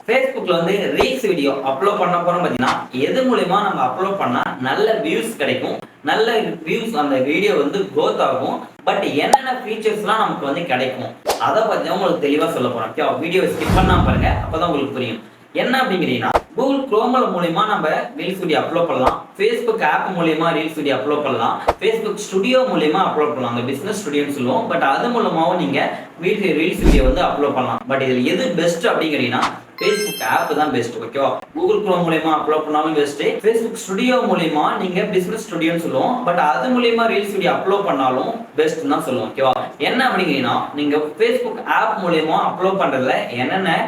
Facebookல வந்து reels video upload பண்ண போறோம் பாத்தீங்கன்னா, எது மூலமா நம்ம அப்லோட் பண்ணா நல்ல வியூஸ் கிடைக்கும். நல்ல வியூஸ் அந்த வீடியோ வந்து growth ஆகும். பட் என்னென்ன ஃபீச்சர்ஸ்லாம் நமக்கு வந்து கிடைக்கும். அத பத்தி தான் உங்களுக்கு தெளிவா சொல்லப் போறேன். ஓகே, வீடியோவை ஸ்கிப் பண்ணாம பாருங்க. அப்பதான் உங்களுக்கு புரியும். என்ன அப்படிங்கிறீங்கன்னா, Google Chrome மூலமா நம்ம ரீல்ஸ் வீடியோ அப்லோட் பண்ணலாம். Facebook ஆப் மூலமா ரீல்ஸ் வீடியோ அப்லோட் பண்ணலாம். Facebook ஸ்டுடியோ மூலமா அப்லோட் பண்ணலாம். அந்த பிசினஸ் ஸ்டுடியோன்னு சொல்லுவோம். பட் அது மூலமாவும் நீங்க ரீல்ஸ் வீடியோ வந்து அப்லோட் பண்ணலாம். பட் இதுல எது பெஸ்ட் அப்படிங்கிறீங்கன்னா, Facebook ஆப் தான் பெஸ்ட். ஓகேவா? Google Chrome மூலமா அப்லோட் பண்ணாலும் பெஸ்ட். Facebook ஸ்டுடியோ மூலமா நீங்க பிசினஸ் ஸ்டுடியோன்னு சொல்லுவோம். பட் அது மூலமா ரீல்ஸ் வீடியோ அப்லோட் பண்ணாலும் பெஸ்ட் தான் சொல்லுவோம். ஓகேவா? என்ன அப்படிங்கிறீங்கன்னா, நீங்க Facebook ஆப் மூலமா அப்லோட் பண்றதுல என்னென்ன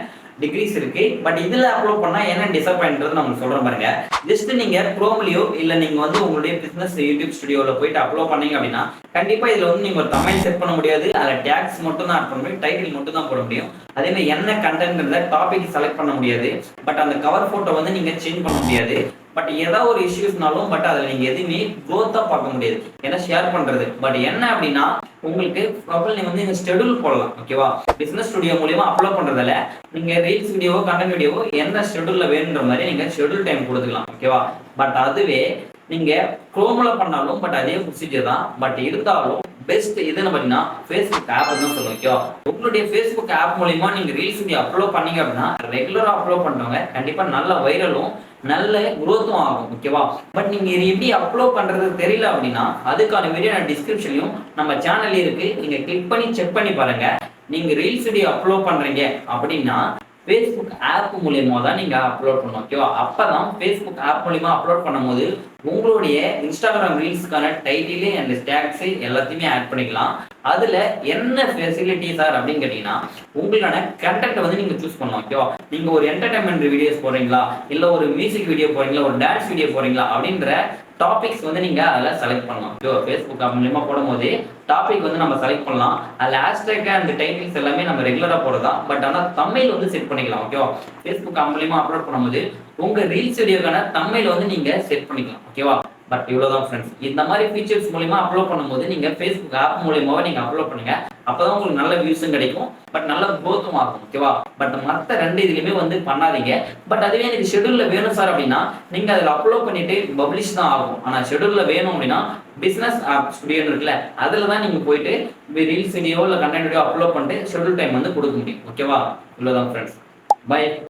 டிகிரிஸ் இருக்கு. பட் இதுல அப்லோட் பண்ணா என்ன டிசப்பாயின்ட்றது நம்ம சொல்றோம் பாருங்க. ஜஸ்ட் நீங்க குரோம்லயோ இல்ல நீங்க வந்து உங்களுடைய பிசினஸ் யூடியூப் ஸ்டுடியோல போயிட்டு அப்லோட் பண்ணீங்க அப்படின்னா, கண்டிப்பா இதுல வந்து நீங்க ஒரு தமிழ் செட் பண்ண முடியாது. அதுல டேக்ஸ் மட்டும் தான் ஆட் பண்ண முடியும், டைட்டில் மட்டும் தான் போட முடியும். அதே மாதிரி என்ன கண்டென்ட்ன்றத டாபிக் செலக்ட் பண்ண முடியாது. பட் அந்த கவர் போட்டோ வந்து நீங்க சேஞ்ச் பண்ண முடியாது. பட் ஏதாவது ஒரு இஷ்யூஸ்னாலும் பட் அதுல நீங்க எதுவுமே growth-ஆ பார்க்க முடியாது. ஏன்னா ஷேர் பண்றது. பட் என்ன அப்படின்னா, உங்களுக்கு ப்ரொஃபைல் நீங்க வந்து ஷெட்யூல் போடலாம். ஓகேவா? பிசினஸ் ஸ்டுடியோ மூலமா அப்லோட் பண்றதால நீங்க ரீல்ஸ் வீடியோவோ கண்டென்ட் வீடியோவோ என்ன ஷெட்யூல்ல வேணுன்ற மாதிரி நீங்க ஷெட்யூல் டைம் கொடுத்துக்கலாம். ஓகேவா? பட் அதுவே நீங்க குரோம்ல பண்ணாலும் பட் அதே ப்ரொசீஜர் தான். பட் இருந்தாலும் பெஸ்ட் எதுன்னு பார்த்தீங்கன்னா Facebook ஆப் தான் சொல்லுவோம். ஓகேவா? உங்களுடைய Facebook ஆப் மூலமா நீங்க ரீல்ஸ் வீடியோ அப்லோட் பண்ணீங்க அப்படின்னா, ரெகுலரா அப்லோட் பண்றவங்க கண்டிப்பா நல்ல வைரலும் நல்ல growth-உம் ஆகும். ஓகேவா? பட் நீங்க இது எப்படி அப்லோட் பண்றது தெரியல அப்படின்னா, அதுக்கான வீடியோ நான் டிஸ்கிரிப்ஷன்லயும் நம்ம சேனல்ல இருக்கு. நீங்க கிளிக் பண்ணி செக் பண்ணி பாருங்க. நீங்க ரீல்ஸ் வீடியோ அப்லோட் பண்றீங்க அப்படின்னா Facebook ஆப் மூலமா தான் நீங்க அப்லோட் பண்ணணும். ஓகேவா? அப்பதான் Facebook ஆப் மூலமா அப்லோட் பண்ணும்போது உங்களுடைய Instagram ரீல்ஸ்க்கான டைட்டில் அண்ட் டேக்ஸ் எல்லாத்தையுமே ஆட் பண்ணிக்கலாம். அதுல என்ன ஃபெசிலிட்டிஸ் ஆர் அப்படின்னு கேட்டீங்கன்னா, உங்களுக்கான கண்டென்ட் வந்து நீங்க சூஸ் பண்ணலாம். ஓகேவா? நீங்க ஒரு என்டர்டைன்மெண்ட் வீடியோஸ் போறீங்களா, இல்ல ஒரு மியூசிக் வீடியோ போறீங்களா, ஒரு டான்ஸ் வீடியோ போறீங்களா அப்படின்ற டாபிக்ஸ் வந்து நீங்க அதுல செலக்ட் பண்ணலாம். ஓகேவா? Facebook ஆப் மூலமா போடும்போது டாபிக் வந்து நம்ம செலக்ட் பண்ணலாம். அதுல ஹேஷ்டேக் அண்ட் டைட்டில்ஸ் எல்லாமே நம்ம ரெகுலரா போடுறதா. பட் ஆனா தம்ப்நெயில் வந்து செட் பண்ணிக்கலாம். ஓகேவா? Facebook ஆப் மூலமா அப்லோட் பண்ணும்போது உங்க ரீல்ஸ் வீடியோக்கான தம்ப்நெயில் வந்து நீங்க செட் பண்ணிக்கலாம். ஓகேவா? பட் இவ்வளவுதான் ஃப்ரெண்ட்ஸ். இந்த மாதிரி ஃபீச்சர்ஸ் மூலமா அப்லோட் பண்ணும்போது நீங்க Facebook ஆப் மூலமாவே நீங்க அப்லோட் பண்ணுங்க. அப்பதான் உங்களுக்கு நல்ல வியூஸும் கிடைக்கும். பட் நல்ல growth-உம் ஆகும். ஓகேவா? பட் மத்த ரெண்டு இதுலயுமே வந்து பண்ணாதீங்க. பட் அதுவே எனக்கு ஷெட்யூல்ல வேணும் சார் அப்படின்னா, நீங்க அதுல அப்லோட் பண்ணிட்டு பப்ளிஷ் தான் ஆகும். ஆனா ஷெட்யூல்ல வேணும் அப்படின்னா பிசினஸ் ஆப் ஸ்டுடியோன்னு இருக்குல்ல, அதுல தான் நீங்க போயிட்டு ரீல்ஸ் வீடியோ இல்ல கண்டென்ட் வீடியோ அப்லோட் பண்ணிட்டு ஷெட்யூல் டைம் வந்து கொடுக்க முடியும். ஓகேவா? இவ்வளவுதான் ஃப்ரெண்ட்ஸ். பை.